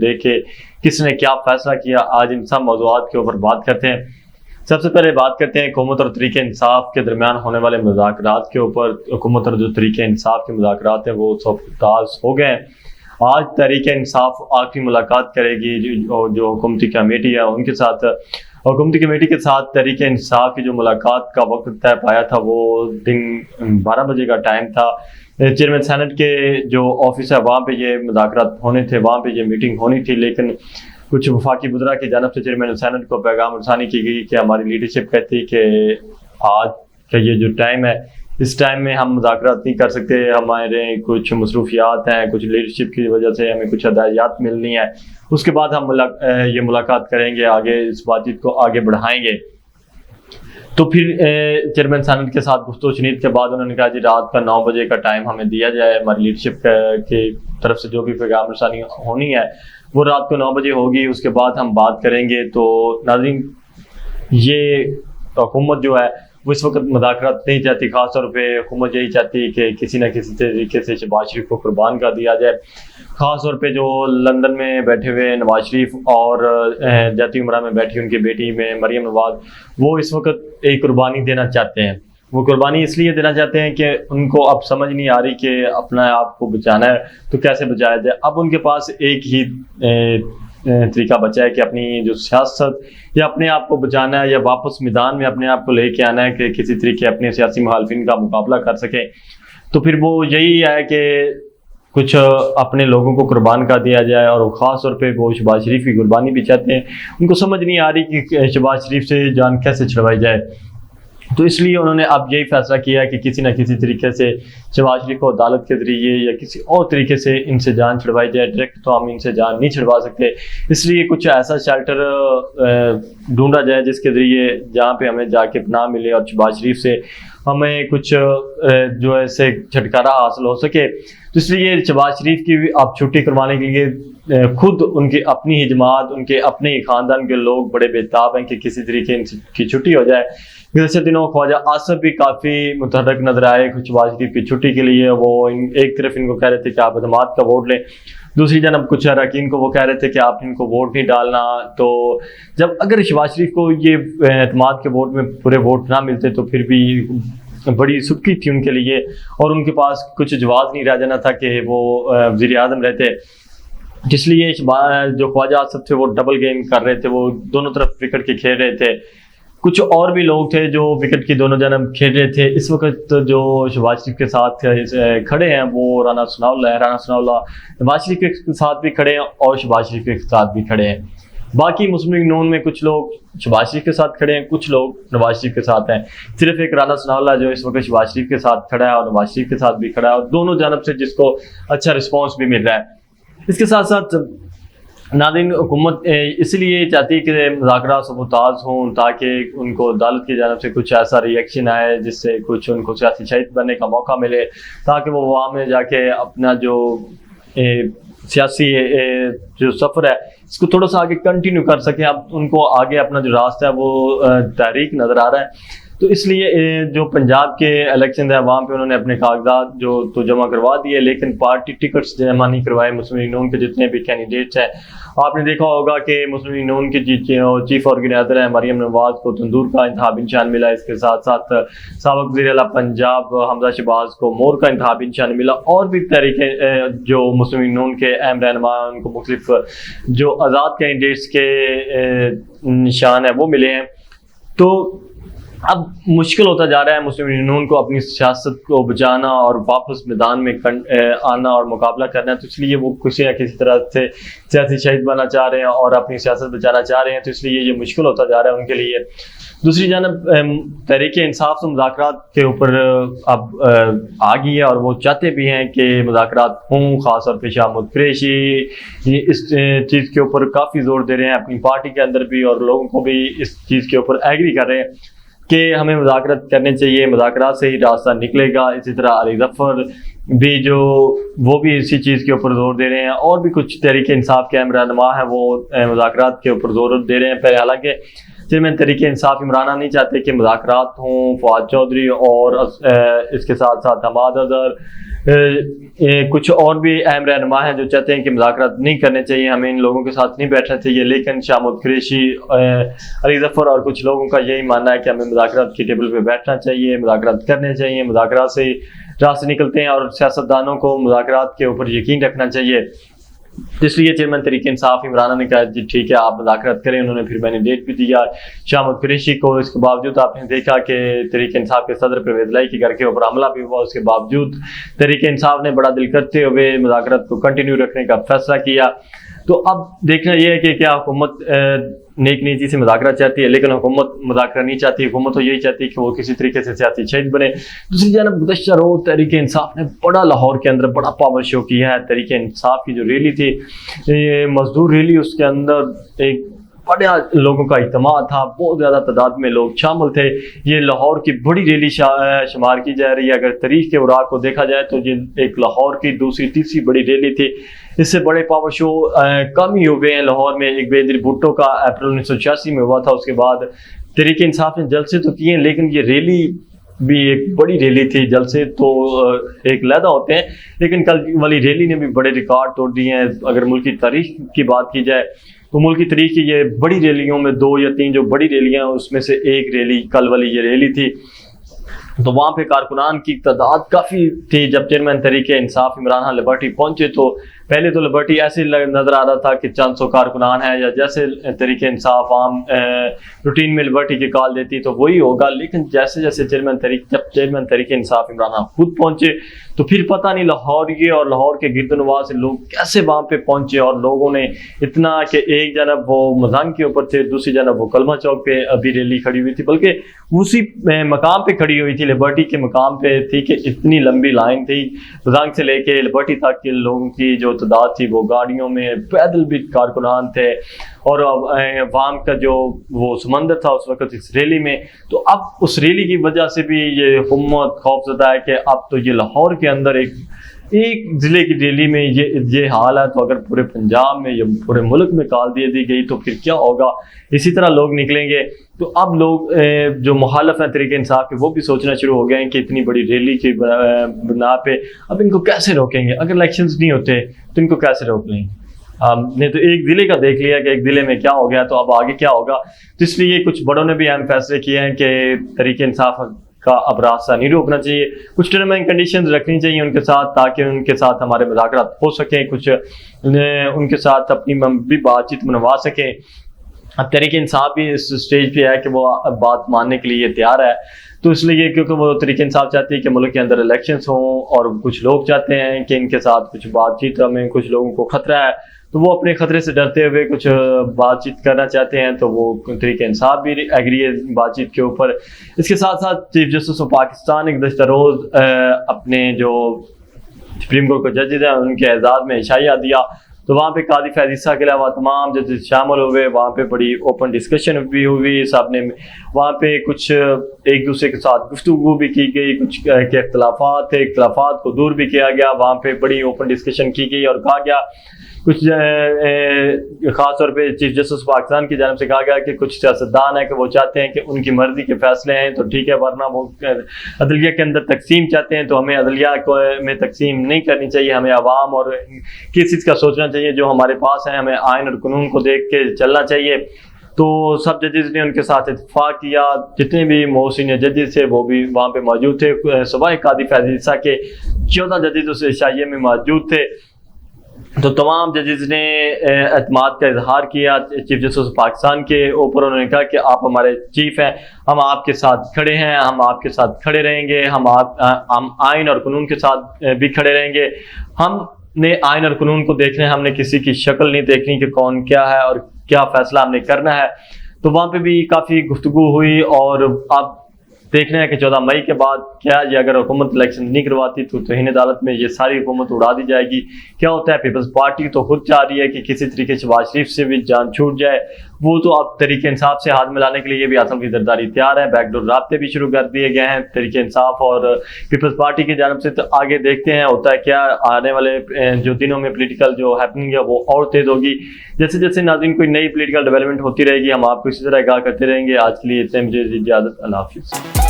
देख के किसने क्या फैसला किया, आज इन सब मौज़ूआत के ऊपर बात करते हैं। सबसे पहले बात करते हैं हुकूमत और तरीके इंसाफ के दरमियान होने वाले मुज़ाकरात के ऊपर। हुकूमत और जो तरीके इंसाफ के मुज़ाकरात हैं वो सब ताज़ हो गए हैं। आज तरीके इंसाफ आखिरी मुलाकात करेगी जो हुकूमती कमेटी है उनके साथ। हुकूमती कमेटी के साथ तरीके इंसाफ की जो मुलाकात का वक्त तय पाया था वो दिन 12 बजे का टाइम था। चेयरमैन सेनेट के जो ऑफिस है वहाँ पे ये मुज़ाकरात होने थे, वहाँ पे ये मीटिंग होनी थी, लेकिन कुछ वफाकी वज़रा की जानब से चेयरमैन सेनेट को पैगाम रसानी की गई कि हमारी लीडरशिप कहती है कि आज का ये जो टाइम है इस टाइम में हम मुज़ाकरात नहीं कर सकते, हमारे कुछ मसरूफियात हैं, कुछ लीडरशिप की वजह से हमें कुछ हदायत मिलनी है, उसके बाद हम ये मुलाकात करेंगे, आगे इस बातचीत को आगे बढ़ाएंगे। तो फिर चेयरमैन सेनेट के साथ गुफ्तगू-ओ-शनीद के बाद उन्होंने कहा जी रात का 9 बजे का टाइम हमें दिया जाए, हमारी लीडरशिप की तरफ से जो भी पैगाम रसानी होनी है वो रात को 9 बजे होगी, उसके बाद हम बात करेंगे। तो नाज़रीन, ये हुकूमत जो है वो इस वक्त मुज़ाकरात नहीं चाहती, ख़ासतौर पे हुकूमत यही चाहती है कि किसी न किसी तरीके से शहबाज शरीफ को कुर्बान कर दिया जाए। ख़ासतौर पे जो लंदन में बैठे हुए नवाज शरीफ और जाती उमरा में बैठी उनकी बेटी में मरियम नवाज, वो इस वक्त एक कुर्बानी देना चाहते हैं। वो कुर्बानी इसलिए देना चाहते हैं कि उनको अब समझ नहीं आ रही कि अपना आप को बचाना है तो कैसे बचाया जाए। अब उनके पास एक ही तरीका बचा है कि अपनी जो सियासत या अपने आप को बचाना है या वापस मैदान में अपने आप को लेके आना है कि किसी तरीके अपने सियासी मुखालफिन का मुकाबला कर सके। तो फिर वो यही है कि कुछ अपने लोगों को कुर्बान कर दिया जाए, और ख़ास तौर पे वो शहबाज शरीफ की कुर्बानी भी चाहते हैं। उनको समझ नहीं आ रही कि शहबाज शरीफ से जान कैसे छुड़वाई जाए, तो इसलिए उन्होंने अब यही फैसला किया है कि किसी न किसी तरीके से शहबाज शरीफ को अदालत के ज़रिए या किसी और तरीके से इनसे जान छुड़वाई जाए। डायरेक्ट तो हम इनसे जान नहीं छुड़वा सकते, इसलिए कुछ ऐसा शेल्टर ढूंढा जाए जिसके ज़रिए जहाँ पे हमें जाके पनाह मिले और शहबाज शरीफ से हमें कुछ जो है से छुटकारा हासिल हो सके। तो इसलिए शहबाज शरीफ की भी अब छुट्टी करवाने के लिए खुद उनकी अपनी ही जमात, उनके अपने ही ख़ानदान के लोग बड़े बेताब हैं कि किसी तरीके की छुट्टी हो जाए। गुज़श्ते दिनों ख्वाजा आसिफ भी काफ़ी मुतहर्रिक नजर आए शहबाज शरीफ की छुट्टी के लिए। वो एक तरफ इनको कह रहे थे कि आप अदमात का वोट लें, दूसरी जानब कुछ अरकान को वो कह रहे थे कि आप इनको वोट नहीं डालना। तो जब अगर शहबाज शरीफ को ये अदमात के वोट में पूरे वोट ना मिलते तो फिर भी बड़ी सुखी थी उनके लिए, और उनके पास कुछ जवाब नहीं रह जाना था कि वो वज़ीर आज़म रहते। इसलिए जो ख्वाजा आसिफ थे वो डबल गेम कर रहे थे, वो दोनों तरफ विकेट के खेल रहे थे। कुछ और भी लोग थे जो विकेट की दोनों जानब खेल रहे थे। इस वक्त जो शहबाज शरीफ के साथ खड़े हैं वो राना सनाउल्लाह है। राना सनाउल्लाह नवाज शरीफ के साथ भी खड़े हैं और शहबाज शरीफ के साथ भी खड़े हैं। बाकी मुस्लिम लीग नून में कुछ लोग शहबाज शरीफ के साथ खड़े हैं, कुछ लोग नवाज शरीफ के साथ हैं। सिर्फ एक राना सनाउल्लाह जो इस वक्त शहबाज शरीफ के साथ खड़ा है और नवाज शरीफ के साथ भी खड़ा है, और दोनों जानब से जिसको अच्छा रिस्पॉन्स भी मिल रहा है। इसके साथ साथ नाज़रीन, हुकूमत इसलिए चाहती है कि मुज़ाकरात सबूताज हों ताकि उनको अदालत की जानब से कुछ ऐसा रिएक्शन आए जिससे कुछ उनको सियासी शहीद बनने का मौका मिले, ताकि वो वहाँ में जाके अपना जो सियासी जो सफ़र है इसको थोड़ा सा आगे कंटिन्यू कर सकें। अब उनको आगे अपना जो रास्ता है वो तारीख नज़र आ रहा है। तो इसलिए जो पंजाब के इलेक्शन है वहाँ पे उन्होंने अपने कागजात जो तो जमा करवा दिए, लेकिन पार्टी टिकट्स जमा नहीं करवाए मुस्लिम लीग नून के जितने भी कैंडिडेट्स हैं। आपने देखा होगा कि मुस्लिम लीग नून की चीफ ऑर्गेनाइजर है मरियम नवाज को तंदूर का इंतखाबी निशान मिला। इसके साथ साथ साबिक वज़ीर आला पंजाब हमजा शहबाज को मोर का इंतखाबी निशान मिला, और भी तरीके जो मुस्लिम लीग नून के अहम रहनुमा उनको मुख्तलिफ जो आज़ाद कैंडिडेट्स के निशान है वो मिले हैं। तो अब मुश्किल होता जा रहा है मुस्लिम लीग नून को अपनी सियासत को बचाना और वापस मैदान में आना और मुकाबला करना। तो इसलिए वो किसी न किसी तरह से सियासी शहीद बनना चाह रहे हैं और अपनी सियासत बचाना चाह रहे हैं। तो इसलिए ये मुश्किल होता जा रहा है उनके लिए। दूसरी जानब तहरीक इंसाफ से मुज़ाकरात के ऊपर अब आ गई है और वो चाहते भी हैं कि मुज़ाकरात हों। ख़ास तौर पर शाह महमूद कुरैशी इस चीज़ के ऊपर काफ़ी ज़ोर दे रहे हैं अपनी पार्टी के अंदर भी, और लोगों को भी इस चीज़ के ऊपर एग्री कर रहे हैं कि हमें मुज़ाकरात करने चाहिए, मुज़ाकरात से ही रास्ता निकलेगा। इसी तरह अली ज़फ़र भी जो वो भी इसी चीज़ के ऊपर ज़ोर दे रहे हैं, और भी कुछ तहरीक इंसाफ के अहम रहनुमा हैं वो मुज़ाकरात के ऊपर ज़ोर दे रहे हैं। पहले हालांकि चेयरमैन तहरीक इंसाफ इमरान नहीं चाहते कि मुज़ाकरात हों। फवाद चौधरी और इसके साथ साथ हमाद अज़हर कुछ और भी अहम रहनुमा हैं जो चाहते हैं कि मुज़ाकरात नहीं करने चाहिए, हमें इन लोगों के साथ नहीं बैठना चाहिए, लेकिन शामुद कुरैशी, अली ज़फ़र और कुछ लोगों का यही मानना है कि हमें मुज़ाकरात की टेबल पे बैठना चाहिए, मुज़ाकरात करने चाहिए, मुज़ाकरात से राह से निकलते हैं और सियासतदानों को मुज़ाकरात के ऊपर यकीन रखना चाहिए। इसलिए चेयरमैन तहरीक इंसाफ इमरान ने कहा जी ठीक है आप मुज़ाकरात करें। उन्होंने फिर मैंडेट भी दिया शामुद कुरैशी को। इसके बावजूद आपने देखा कि तहरीक इंसाफ के सदर परवेज़ इलाही के घर के ऊपर हमला भी हुआ, उसके बावजूद तहरीक इंसाफ ने बड़ा दिल करते हुए मुज़ाकरात को कंटिन्यू रखने का फैसला किया। तो अब देखना यह है कि क्या हुकूमत नेक नीति से मुज़ाकरात चाहती है, लेकिन हुकूमत मुज़ाकरा नहीं चाहती। हुकूमत तो यही चाहती है कि वो किसी तरीके से सियासी शहीद बने। दूसरी जानब गुज़श्ता रोज़ तहरीक इंसाफ ने बड़ा लाहौर के अंदर बड़ा पावर शो किया है। तहरीक इंसाफ की जो रैली थी, ये मजदूर रैली, उसके अंदर एक बड़ा लोगों का इज्तिमा था, बहुत ज़्यादा तादाद में लोग शामिल थे। ये लाहौर की बड़ी रैली शुमार की जा रही है। अगर तारीख के औराक को देखा जाए तो ये एक लाहौर की दूसरी तीसरी बड़ी रैली थी। इससे बड़े पावर शो कम ही हुए हैं लाहौर में। एक बेनज़ीर भुट्टो का अप्रैल 1986 में हुआ था, उसके बाद तहरीक इंसाफ ने जलसे तो किए, लेकिन ये रैली भी एक बड़ी रैली थी। जलसे तो एक लहदा होते हैं, लेकिन कल वाली रैली ने भी बड़े रिकॉर्ड तोड़ दिए हैं। अगर मुल्क की तारीख की बात की जाए तो मुल्क की तारीख की ये बड़ी रैलियों में 2 या 3 जो बड़ी रैलियाँ, उसमें से एक रैली कल वाली ये रैली थी। तो वहाँ पे कारकुनान की तादाद काफ़ी थी। जब चेयरमैन तहरीक इंसाफ इमरान खान लिबर्टी पहुँचे तो पहले तो लिबर्टी ऐसे नज़र आ रहा था कि 400 कारकुनान है, या जैसे तहरीक इंसाफ आम रूटीन में लिबर्टी की कॉल देती तो वही होगा। लेकिन जैसे जैसे जब चेयरमैन तहरीक इंसाफ इमरान खान खुद पहुँचे तो फिर पता नहीं लाहौर के और लाहौर के गिरदनवा से लोग कैसे वहाँ पे पहुँचे, और लोगों ने इतना कि एक जनब वो मजान के ऊपर थे, दूसरी जनब वो कलमा चौक पे अभी रैली खड़ी हुई थी, बल्कि उसी मकाम पे खड़ी हुई थी, लिबर्टी के मकाम पे थी कि इतनी लंबी लाइन थी। मजान से लेके लिबर्टी तक के लोगों की जो तादाद थी, वो गाड़ियों में, पैदल भी कारकुनान थे, और वाम का जो वो समंदर था उस वक्त इस रैली में। तो अब उस रैली की वजह से भी ये हुकूमत खौफजदा है कि अब तो ये लाहौर के अंदर एक ज़िले की रैली में ये हाल है, तो अगर पूरे पंजाब में या पूरे मुल्क में कॉल दी गई तो फिर क्या होगा। इसी तरह लोग निकलेंगे। तो अब लोग जो मुखालिफ हैं तहरीक इंसाफ के, वो भी सोचना शुरू हो गए हैं कि इतनी बड़ी रैली की बिना पे अब इनको कैसे रोकेंगे। अगर इलेक्शंस नहीं होते तो इनको कैसे रोक लेंगे। हमने तो एक ज़िले का देख लिया कि एक ज़िले में क्या हो गया, तो अब आगे क्या होगा। तो इसलिए कुछ बड़ों ने भी अहम फैसले किए हैं कि तहरीक इंसाफ का अब रास्ता नहीं रोकना चाहिए, कुछ टर्म एंड कंडीशंस रखनी चाहिए उनके साथ, ताकि उनके साथ हमारे मुज़ाकरात हो सकें, कुछ उनके साथ अपनी भी बातचीत मनवा सकें। अब तहरीक इंसाफ भी इस स्टेज पे है कि वो बात मानने के लिए तैयार है। तो इसलिए क्योंकि वो तहरीक इंसाफ चाहती है कि मुल्क के अंदर इलेक्शंस हों, और कुछ लोग चाहते हैं कि इनके साथ कुछ बातचीत में, कुछ लोगों को खतरा है तो वो अपने खतरे से डरते हुए कुछ बातचीत करना चाहते हैं, तो वो तहरीक इंसाफ भी एग्री है बातचीत के ऊपर। इसके साथ साथ चीफ जस्टिस ऑफ पाकिस्तान एक गुज़श्ता रोज़ अपने जो सुप्रीम कोर्ट के जजेज हैं उनके एजाज़ में इशाया दिया, तो वहाँ पे कादी फैज़ ईसा के अलावा तमाम जजेस शामिल हुए। वहाँ पे बड़ी ओपन डिस्कशन भी हुई, सब ने वहाँ पे कुछ एक दूसरे के साथ गुफ्तगू भी की गई, कुछ के इख्तलाफात थे, इख्तलाफात को दूर भी किया गया। वहाँ पे बड़ी ओपन डिस्कशन की गई और कहा गया, कुछ ख़ास तौर पे चीफ जस्टिस पाकिस्तान की जानब से कहा गया कि कुछ सियासतदान है कि वो चाहते हैं कि उनकी मर्जी के फैसले हैं तो ठीक है, वरना वो अदलिया के अंदर तकसीम चाहते हैं तो हमें अदलिया में तकसीम नहीं करनी चाहिए। हमें आवाम और किस चीज़ का सोचना चाहिए जो हमारे पास है, हमें आइन और कानून को देख के चलना चाहिए। तो सब जजेस ने उनके साथ इत्तेफाक किया। जितने भी मोहसिन जजेस थे वो भी वहाँ पे मौजूद थे। सुबह कादी फैज़ ईसा के 14 जजेस उस इशाइये में मौजूद थे। तो तमाम जजेस ने एतमाद का इजहार किया चीफ जस्टिस पाकिस्तान के ऊपर। उन्होंने कहा कि आप हमारे चीफ हैं, हम आपके साथ खड़े हैं, हम आपके साथ खड़े रहेंगे, हम आइन और कानून के साथ भी खड़े रहेंगे। हमने आइन और कानून को देखना है, हमने किसी की शक्ल नहीं देखनी कि कौन क्या है और क्या फैसला हमने करना है। तो वहाँ पे भी काफ़ी गुफ्तगू हुई, और अब देखना है कि 14 मई के बाद क्या ये अगर हुकूमत इलेक्शन नहीं करवाती तो तौहीन अदालत में ये सारी हुकूमत उड़ा दी जाएगी। क्या होता है, पीपल्स पार्टी तो खुद चाह रही है कि किसी तरीके से शहबाज शरीफ से भी जान छूट जाए। वो तो अब तहरीक इंसाफ से हाथ मिलाने के लिए ये भी आसम की जरदारी तैयार है। बैकडोर राब्ते भी शुरू कर दिए गए हैं तहरीक इंसाफ और पीपल्स पार्टी की जानब से। तो आगे देखते हैं होता है क्या, आने वाले जो दिनों में पोलिटिकल जो हैपनिंग है वो और तेज़ होगी। जैसे जैसे नाज़रीन कोई नई पोलिटिकल डेवलपमेंट होती रहेगी हम आपको इसी तरह आगाह करते रहेंगे। आज के लिए इतने, मुझे इजाज़त, अल्लाह हाफ़िज़।